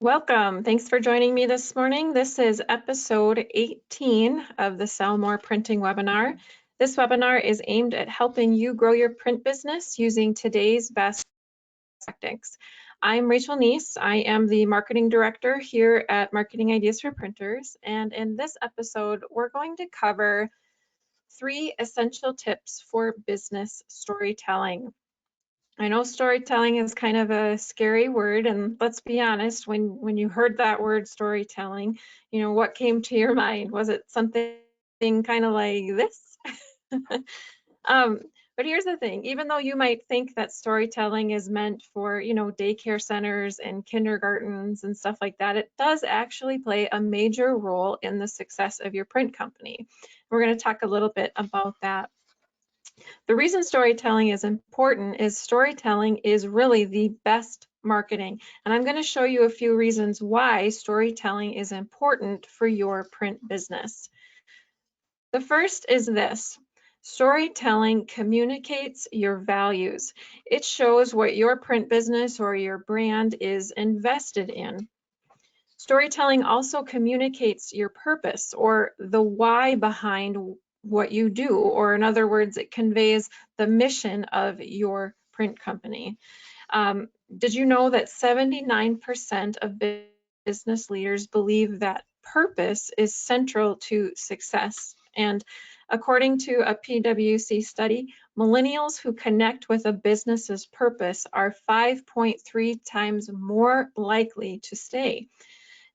Welcome. Thanks for joining me this morning. This is episode 18 of the Sell More Printing webinar. This webinar is aimed at helping you grow your print business using today's best tactics. I'm Rachel Neese. I am the marketing director here at Marketing Ideas for Printers. And in this episode, we're going to cover 3 essential tips for business storytelling. I know storytelling is kind of a scary word, and let's be honest, when you heard that word storytelling, what came to your mind? Was it something kind of like this? um, but here's the thing, even though you might think that storytelling is meant for, daycare centers and kindergartens and stuff like that, it does actually play a major role in the success of your print company. We're going to talk a little bit about that. The reason storytelling is important is storytelling is really the best marketing. And I'm going to show you a few reasons why storytelling is important for your print business. The first is this. Storytelling communicates your values. It shows what your print business or your brand is invested in. Storytelling also communicates your purpose or the why behind what you do, or in other words, it conveys the mission of your print company. Did you know that 79% of business leaders believe that purpose is central to success? And according to a PwC study, millennials who connect with a business's purpose are 5.3 times more likely to stay.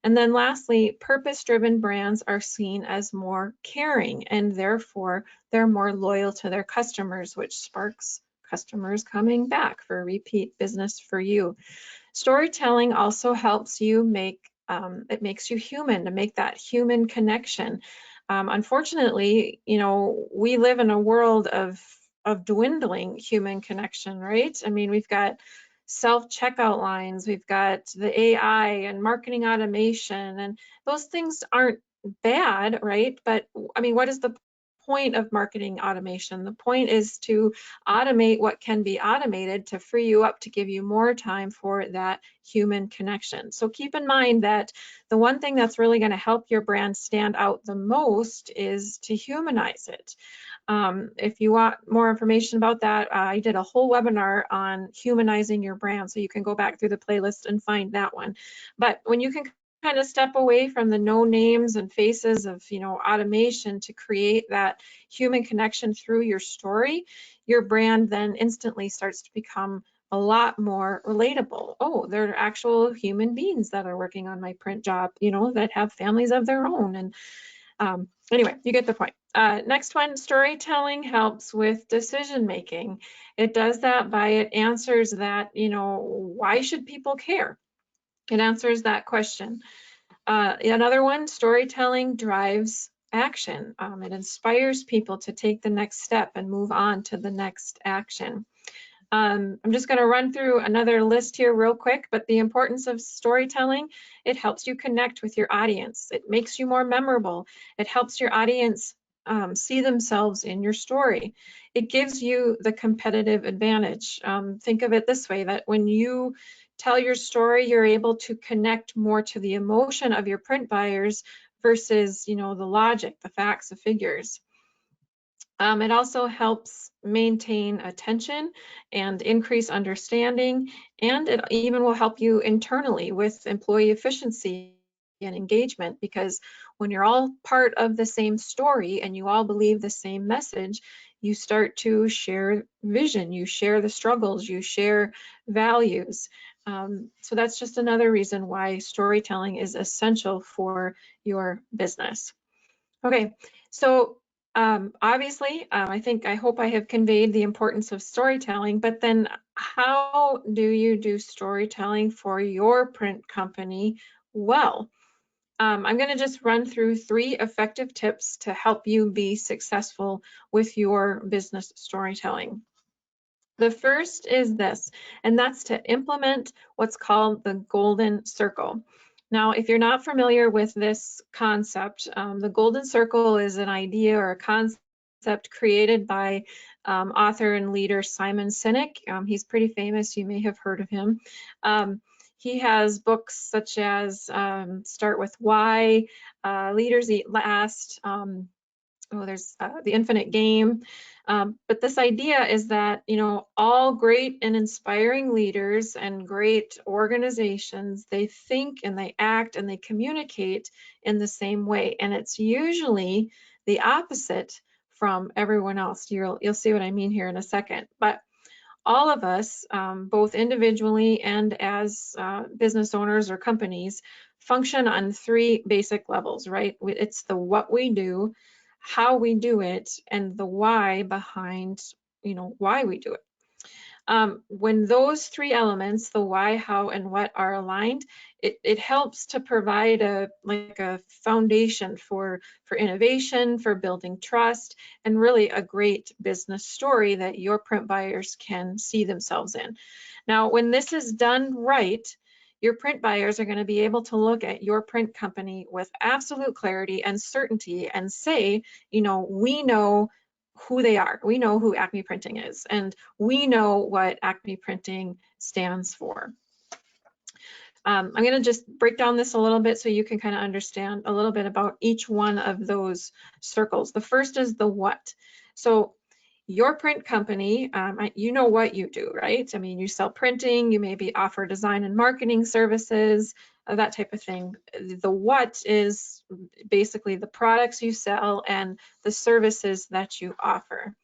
And then lastly, purpose-driven brands are seen as more caring, and therefore they're more loyal to their customers, which sparks customers coming back for repeat business for you. Storytelling also helps you it makes you human, to make that human connection. Unfortunately, we live in a world of dwindling human connection, right? I mean, we've got self-checkout lines, we've got the AI and marketing automation, and those things aren't bad, right? But I mean, what is the point of marketing automation? The point is to automate what can be automated to free you up to give you more time for that human connection. So keep in mind that the one thing that's really going to help your brand stand out the most is to humanize it. If you want more information about that, I did a whole webinar on humanizing your brand, so you can go back through the playlist and find that one. But when you can kind of step away from the no names and faces of automation to create that human connection through your story, your brand then instantly starts to become a lot more relatable. Oh, they're actual human beings that are working on my print job, that have families of their own. And anyway, you get the point. Next one, storytelling helps with decision making. It does that by it answers that, why should people care? It answers that question. Another one, storytelling drives action. It inspires people to take the next step and move on to the next action. I'm just going to run through another list here real quick, but the importance of storytelling, it helps you connect with your audience. It makes you more memorable. It helps your audience see themselves in your story. It gives you the competitive advantage. Think of it this way, that when you tell your story, you're able to connect more to the emotion of your print buyers versus, the logic, the facts, the figures. It also helps maintain attention and increase understanding, and it even will help you internally with employee efficiency and engagement, because when you're all part of the same story and you all believe the same message, you start to share vision, you share the struggles, you share values. So that's just another reason why storytelling is essential for your business. Okay, so obviously, I hope I have conveyed the importance of storytelling, but then how do you do storytelling for your print company well? I'm going to just run through 3 effective tips to help you be successful with your business storytelling. The first is this, and that's to implement what's called the golden circle. Now, if you're not familiar with this concept, the golden circle is an idea or a concept created by author and leader Simon Sinek. He's pretty famous. You may have heard of him. He has books such as Start with Why, Leaders Eat Last, there's The Infinite Game. But this idea is that, all great and inspiring leaders and great organizations, they think and they act and they communicate in the same way. And it's usually the opposite from everyone else. You'll see what I mean here in a second. But all of us, both individually and as business owners or companies, function on three basic levels, right? It's the what we do, how we do it, and the why behind, why we do it. When those three elements, the why, how, and what, are aligned, it helps to provide a foundation for innovation, for building trust, and really a great business story that your print buyers can see themselves in. Now, when this is done right, your print buyers are going to be able to look at your print company with absolute clarity and certainty and say, we know who they are. We know who Acme Printing is, and we know what Acme Printing stands for. I'm going to just break down this a little bit so you can kind of understand a little bit about each one of those circles. The first is the what. So your print company, you know what you do, right? I mean, you sell printing, you maybe offer design and marketing services, that type of thing. The what is basically the products you sell and the services that you offer.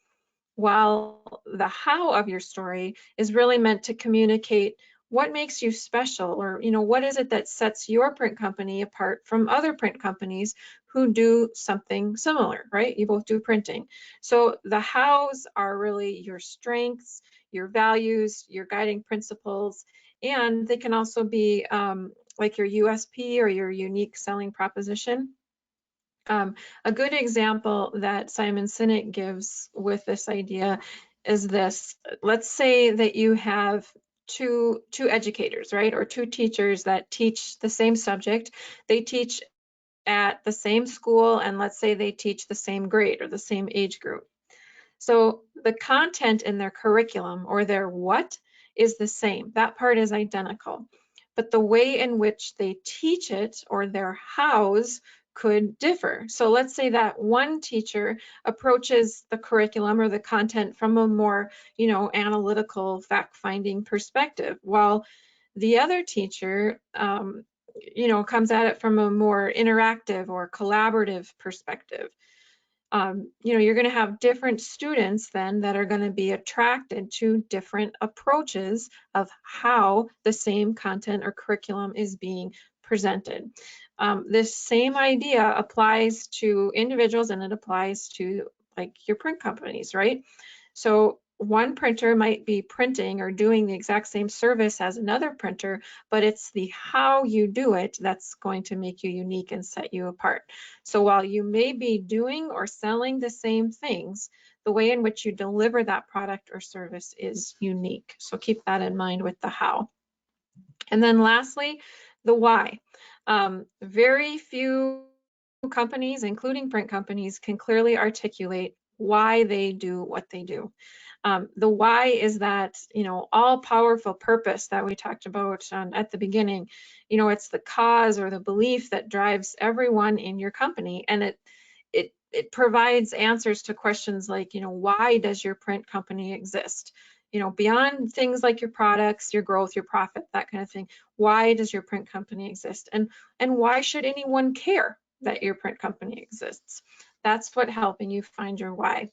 While the how of your story is really meant to communicate what makes you special, or what is it that sets your print company apart from other print companies who do something similar, right? You both do printing. So the hows are really your strengths, your values, your guiding principles, and they can also be like your USP or your unique selling proposition. A good example that Simon Sinek gives with this idea is this. Let's say that you have two educators, right? Or two teachers that teach the same subject. They teach at the same school, and let's say they teach the same grade or the same age group. So the content in their curriculum or their what is the same. That part is identical. But the way in which they teach it or their hows could differ. So let's say that one teacher approaches the curriculum or the content from a more, analytical, fact-finding perspective, while the other teacher, comes at it from a more interactive or collaborative perspective. You're going to have different students then that are going to be attracted to different approaches of how the same content or curriculum is being presented. This same idea applies to individuals, and it applies to like your print companies, right? So one printer might be printing or doing the exact same service as another printer, but it's the how you do it that's going to make you unique and set you apart. So while you may be doing or selling the same things, the way in which you deliver that product or service is unique. So keep that in mind with the how. And then lastly, the why. Very few companies, including print companies, can clearly articulate why they do what they do. The why is that, all-powerful purpose that we talked about at the beginning. It's the cause or the belief that drives everyone in your company, and it provides answers to questions like, why does your print company exist? Beyond things like your products, your growth, your profit, that kind of thing. Why does your print company exist? And why should anyone care that your print company exists? That's what helping you find your why.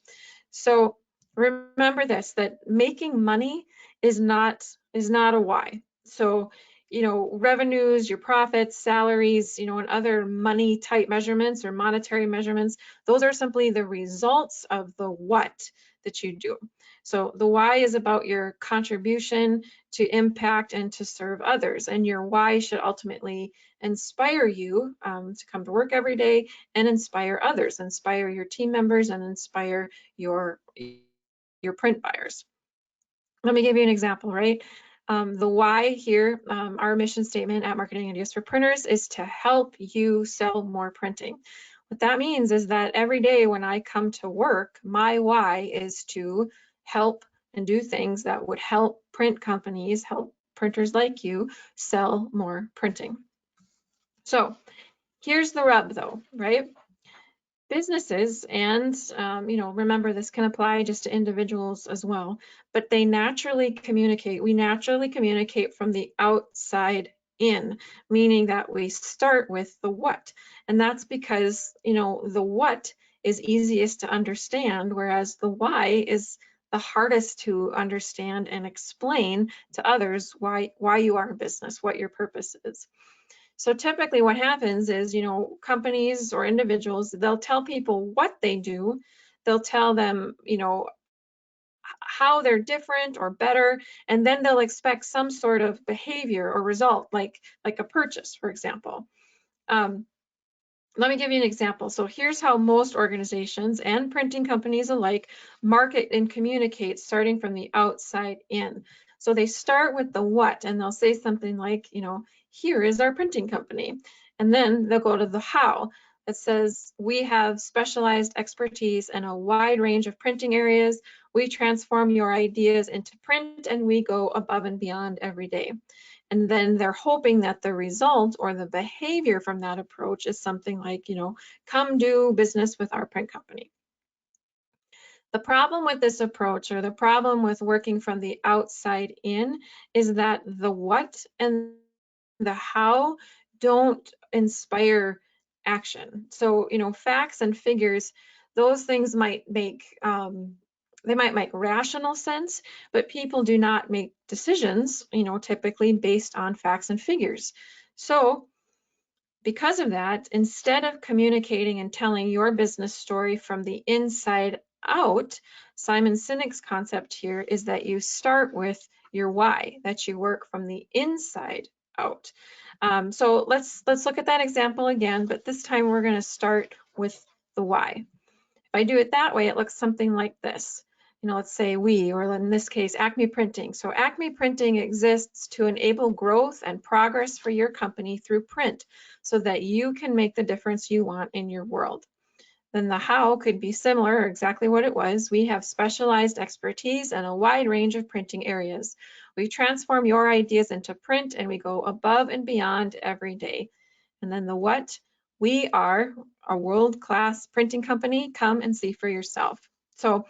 So remember this, that making money is not a why. So, revenues, your profits, salaries, and other money type measurements or monetary measurements, those are simply the results of the what that you do. So the why is about your contribution to impact and to serve others, and your why should ultimately inspire you to come to work every day and inspire others, inspire your team members, and inspire your print buyers. Let me give you an example, right? The why here, our mission statement at Marketing Ideas for Printers, is to help you sell more printing. What that means is that every day when I come to work, my why is to help and do things that would help print companies, help printers like you sell more printing. So here's the rub though, right? Businesses and, remember this can apply just to individuals as well, but they naturally communicate. We naturally communicate from the outside in, meaning that we start with the what. And that's because, the what is easiest to understand, whereas the why is the hardest to understand and explain to others why you are a business, what your purpose is. So typically what happens is, companies or individuals, they'll tell people what they do. They'll tell them, how they're different or better, and then they'll expect some sort of behavior or result, like a purchase, for example. Let me give you an example. So here's how most organizations and printing companies alike market and communicate, starting from the outside in. So they start with the what, and they'll say something like, here is our printing company. And then they'll go to the how. It says, we have specialized expertise in a wide range of printing areas. We transform your ideas into print, and we go above and beyond every day. And then they're hoping that the result or the behavior from that approach is something like, come do business with our print company. The problem with this approach, or the problem with working from the outside in, is that the what and the how don't inspire action. So, facts and figures, those things might make they might make rational sense, but people do not make decisions, typically based on facts and figures. So because of that, instead of communicating and telling your business story from the inside out, Simon Sinek's concept here is that you start with your why, that you work from the inside out. So let's look at that example again, but this time we're going to start with the why. If I do it that way, it looks something like this. Let's say we, or in this case, Acme Printing. So Acme Printing exists to enable growth and progress for your company through print so that you can make the difference you want in your world. Then the how could be similar, or exactly what it was. We have specialized expertise in a wide range of printing areas. We transform your ideas into print, and we go above and beyond every day. And then the what, we are a world-class printing company. Come and see for yourself. So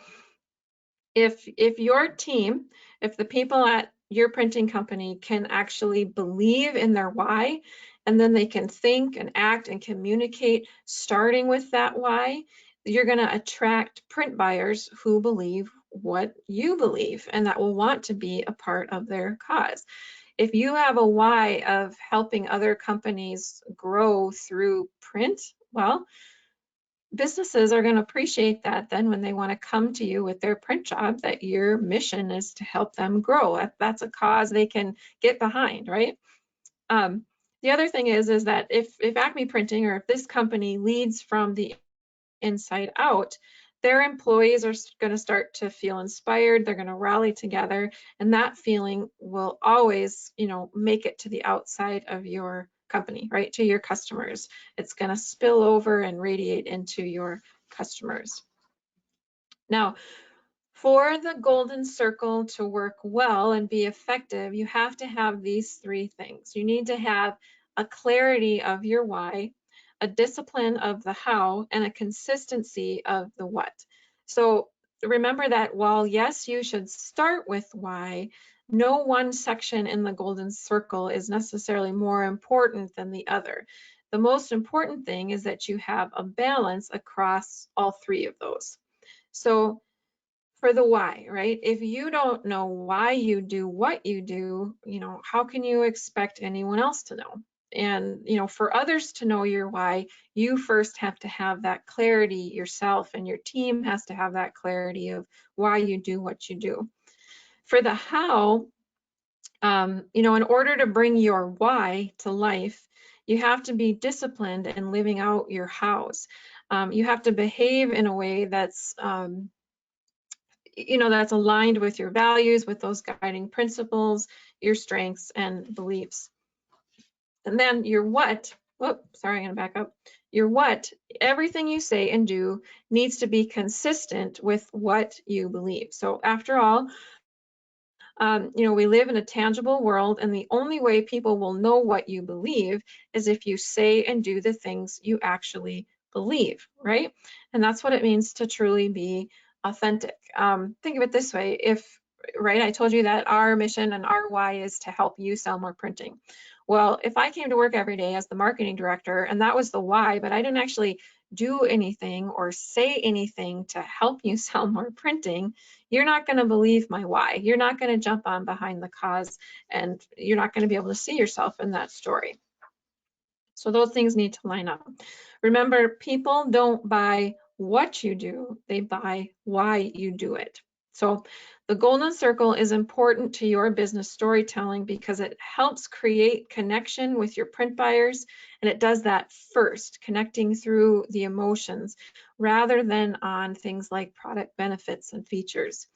if your team, if the people at your printing company can actually believe in their why, and then they can think and act and communicate starting with that why, you're going to attract print buyers who believe what you believe and that will want to be a part of their cause. If you have a why of helping other companies grow through print, well, businesses are going to appreciate that then when they want to come to you with their print job, that your mission is to help them grow. That's a cause they can get behind, right? The other thing is that if Acme Printing, or if this company leads from the inside out, their employees are going to start to feel inspired. They're going to rally together, and that feeling will always, make it to the outside of your company, right, to your customers. It's going to spill over and radiate into your customers. Now, for the golden circle to work well and be effective, you have to have these three things. You need to have a clarity of your why, a discipline of the how, and a consistency of the what. So remember that while yes, you should start with why, no one section in the golden circle is necessarily more important than the other. The most important thing is that you have a balance across all three of those. So for the why, right? If you don't know why you do what you do, how can you expect anyone else to know? And, for others to know your why, you first have to have that clarity yourself, and your team has to have that clarity of why you do what you do. For the how, in order to bring your why to life, you have to be disciplined in living out your hows. You have to behave in a way that's that's aligned with your values, with those guiding principles, your strengths and beliefs. And then your what, sorry, I'm gonna back up. Your what, everything you say and do needs to be consistent with what you believe. So after all, We live in a tangible world, and the only way people will know what you believe is if you say and do the things you actually believe, right? And that's what it means to truly be authentic. Think of it this way, right, I told you that our mission and our why is to help you sell more printing. Well, if I came to work every day as the marketing director and that was the why, but I didn't actually do anything or say anything to help you sell more printing, you're not going to believe my why. You're not going to jump on behind the cause, and you're not going to be able to see yourself in that story. So those things need to line up. Remember, people don't buy what you do, they buy why you do it. So the golden circle is important to your business storytelling because it helps create connection with your print buyers, and it does that first, connecting through the emotions rather than on things like product benefits and features.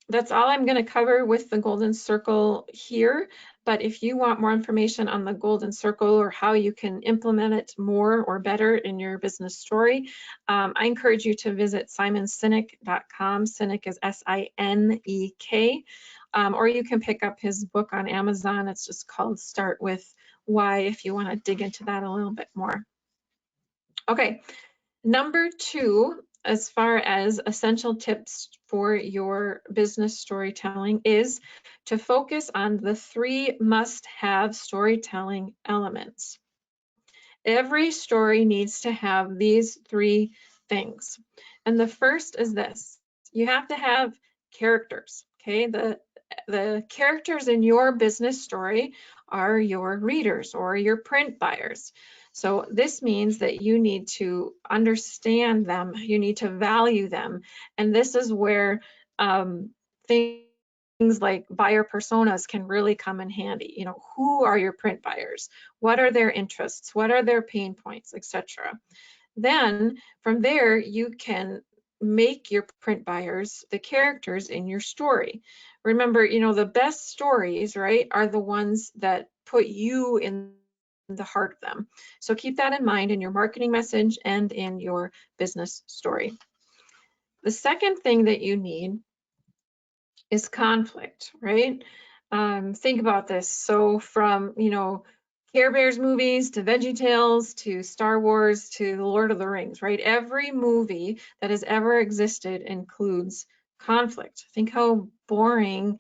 That's all I'm going to cover with the golden circle here. But if you want more information on the golden circle or how you can implement it more or better in your business story, I encourage you to visit simonsinek.com. Sinek is S-I-N-E-K. Or you can pick up his book on Amazon. It's just called Start With Why, if you want to dig into that a little bit more. Okay. Number 2, as far as essential tips for your business storytelling, is to focus on the 3 must-have storytelling elements. Every story needs to have these 3 things. And the first is this: you have to have characters, okay? The characters in your business story are your readers or your print buyers. So this means that you need to understand them, you need to value them, and this is where things like buyer personas can really come in handy. Who are your print buyers? What are their interests? What are their pain points, etc.? Then from there, you can make your print buyers the characters in your story. Remember, the best stories, right, are the ones that put you in the heart of them. So keep that in mind in your marketing message and in your business story. The second thing that you need is conflict, right? Think about this. So from, Care Bears movies to VeggieTales to Star Wars to The Lord of the Rings, right? Every movie that has ever existed includes conflict. Think how boring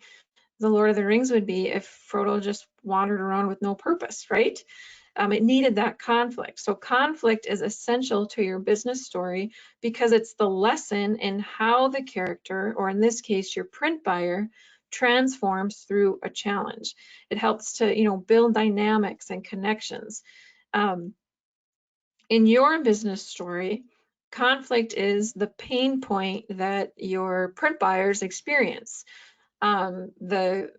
The Lord of the Rings would be if Frodo just wandered around with no purpose, right? It needed that conflict. So conflict is essential to your business story because it's the lesson in how the character, or in this case, your print buyer, transforms through a challenge. It helps to, build dynamics and connections. In your business story, conflict is the pain point that your print buyers experience. Another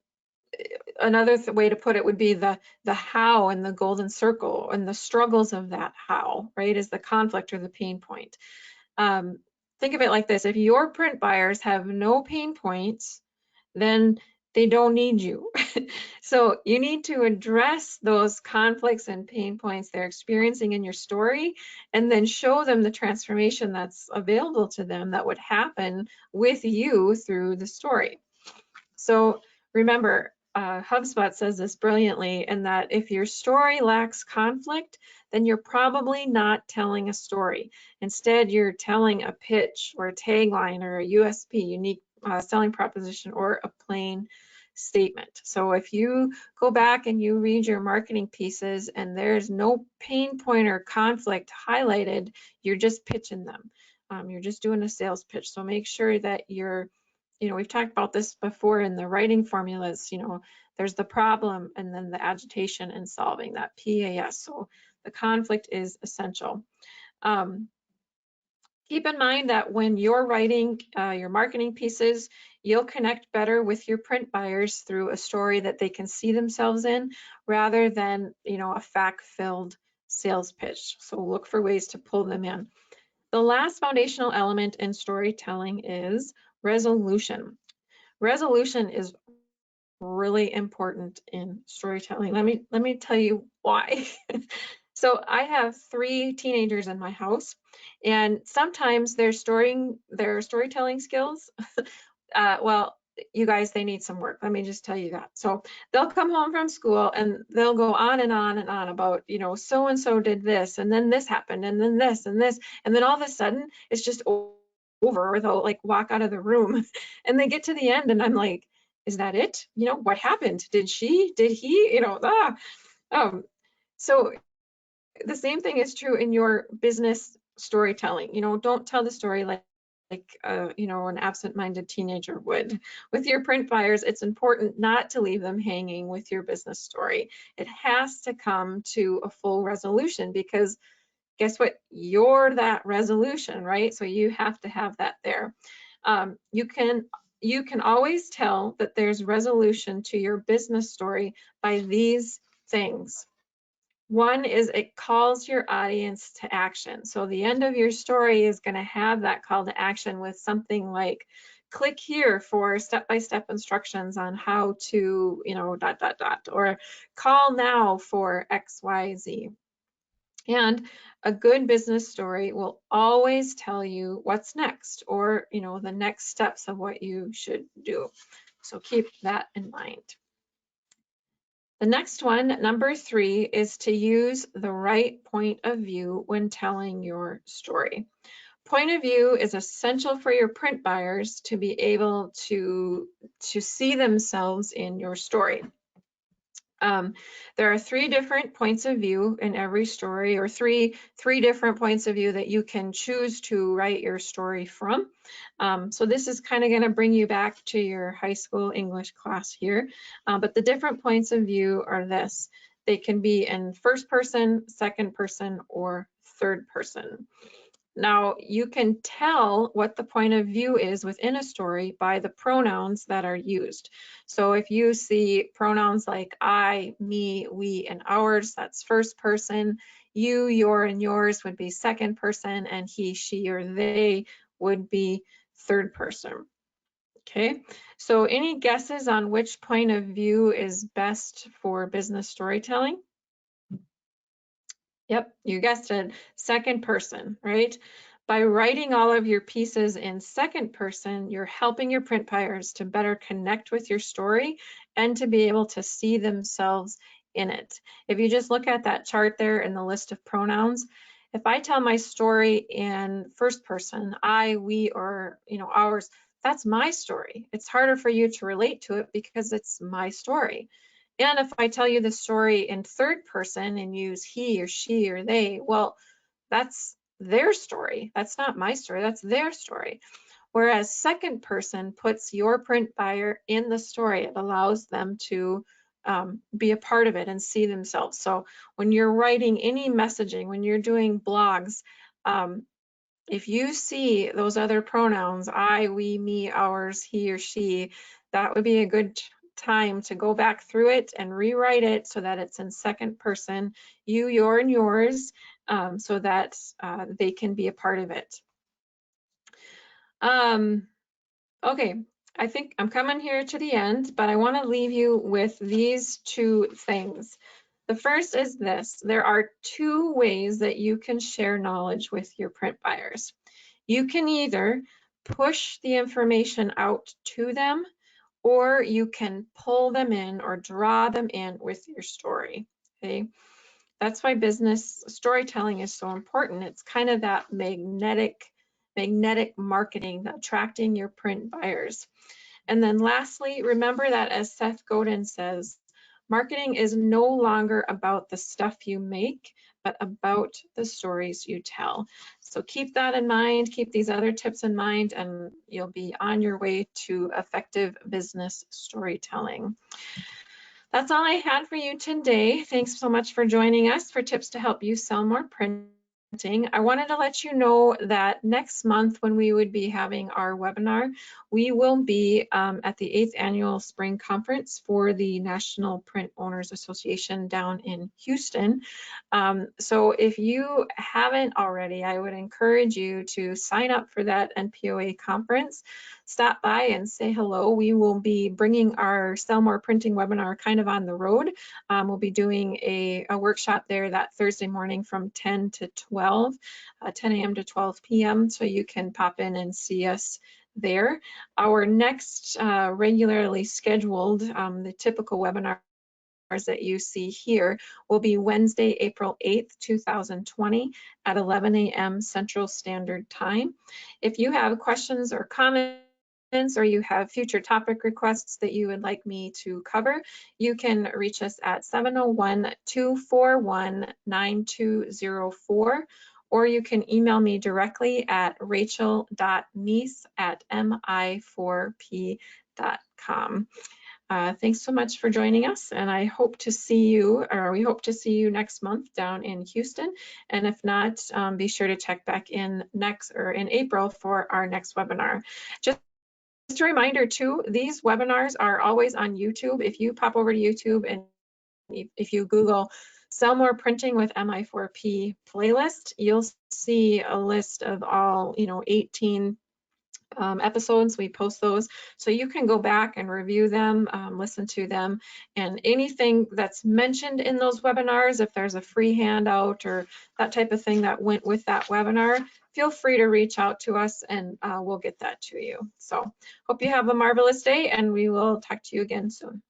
way to put it would be the how and the golden circle, and the struggles of that how, right, is the conflict or the pain point. Think of it like this: if your print buyers have no pain points, then they don't need you. So you need to address those conflicts and pain points they're experiencing in your story, and then show them the transformation that's available to them that would happen with you through the story. So remember, HubSpot says this brilliantly, in that if your story lacks conflict, then you're probably not telling a story. Instead, you're telling a pitch or a tagline or a USP, unique selling proposition, or a plain statement. So if you go back and you read your marketing pieces and there's no pain point or conflict highlighted, you're just pitching them. You're just doing a sales pitch. So make sure that you're, we've talked about this before in the writing formulas. There's the problem and then the agitation and solving, that PAS. So the conflict is essential. Keep in mind that when you're writing your marketing pieces, you'll connect better with your print buyers through a story that they can see themselves in, rather than, a fact-filled sales pitch. So look for ways to pull them in. The last foundational element in storytelling is resolution. Resolution is really important in storytelling. Let me tell you why. So I have 3 teenagers in my house, and sometimes their storytelling skills, well, you guys, they need some work. Let me just tell you that. So they'll come home from school and they'll go on and on and on about, you know, so and so did this, and then this happened, and then this and this, and then all of a sudden it's just over, or they'll like walk out of the room and they get to the end and I'm like, is that it? You know, what happened? Did he, you know, so the same thing is true in your business storytelling. You know, don't tell the story like you know, an absent-minded teenager would. With your print buyers, it's important not to leave them hanging with your business story. It has to come to a full resolution, because guess what? You're that resolution, right? So you have to have that there. You can always tell that there's resolution to your business story by these things. One is it calls your audience to action. So the end of your story is going to have that call to action with something like, click here for step-by-step instructions on how to, you know, ... or call now for XYZ. And a good business story will always tell you what's next, or, you know, the next steps of what you should do. So keep that in mind. The next one, number 3, is to use the right point of view when telling your story. Point of view is essential for your print buyers to be able to see themselves in your story. There are 3 different points of view in every story, or three different points of view that you can choose to write your story from. So this is kind of going to bring you back to your high school English class here. But the different points of view are this. They can be in first person, second person, or third person. Now, you can tell what the point of view is within a story by the pronouns that are used. So if you see pronouns like I, me, we, and ours, that's first person. You, your, and yours would be second person, and he, she, or they would be third person. Okay, so any guesses on which point of view is best for business storytelling? Yep, you guessed it, second person, right? By writing all of your pieces in second person, you're helping your print buyers to better connect with your story and to be able to see themselves in it. If you just look at that chart there in the list of pronouns, if I tell my story in first person, I, we, or, you know, ours, that's my story. It's harder for you to relate to it because it's my story. And if I tell you the story in third person and use he or she or they, well, that's their story. That's not my story, that's their story. Whereas second person puts your print buyer in the story. It allows them to be a part of it and see themselves. So when you're writing any messaging, when you're doing blogs, if you see those other pronouns, I, we, me, ours, he or she, that would be a good time to go back through it and rewrite it so that it's in second person, you, your, and yours, so that they can be a part of it. Okay, I think I'm coming here to the end, but I want to leave you with these 2 things. The first is this: there are 2 ways that you can share knowledge with your print buyers. You can either push the information out to them, or you can pull them in or draw them in with your story. Okay, that's why business storytelling is so important. It's kind of that magnetic marketing, attracting your print buyers. And then lastly, remember that, as Seth Godin says, marketing is no longer about the stuff you make, but about the stories you tell. So keep that in mind, keep these other tips in mind, and you'll be on your way to effective business storytelling. That's all I had for you today. Thanks so much for joining us for tips to help you sell more printing. I wanted to let you know that next month, when we would be having our webinar, we will be at the 8th Annual Spring Conference for the National Print Owners Association down in Houston. So if you haven't already, I would encourage you to sign up for that NPOA conference. Stop by and say hello. We will be bringing our Sell More Printing webinar kind of on the road. We'll be doing a workshop there that Thursday morning from 10 to 12, 10 a.m. to 12 p.m. So you can pop in and see us there. Our next regularly scheduled, the typical webinar that you see here will be Wednesday, April 8th, 2020 at 11 a.m. Central Standard Time. If you have questions or comments or you have future topic requests that you would like me to cover, you can reach us at 701-241-9204, or you can email me directly at rachel.neese@mi4p.com. Thanks so much for joining us, and I hope to see you, or we hope to see you next month down in Houston. And if not, be sure to check back in in April for our next webinar. Just a reminder too, these webinars are always on YouTube. If you pop over to YouTube and if you Google Sell More Printing with MI4P playlist, you'll see a list of all 18 episodes. We post those so you can go back and review them, listen to them, and anything that's mentioned in those webinars, if there's a free handout or that type of thing that went with that webinar, feel free to reach out to us and we'll get that to you. So hope you have a marvelous day, and we will talk to you again soon.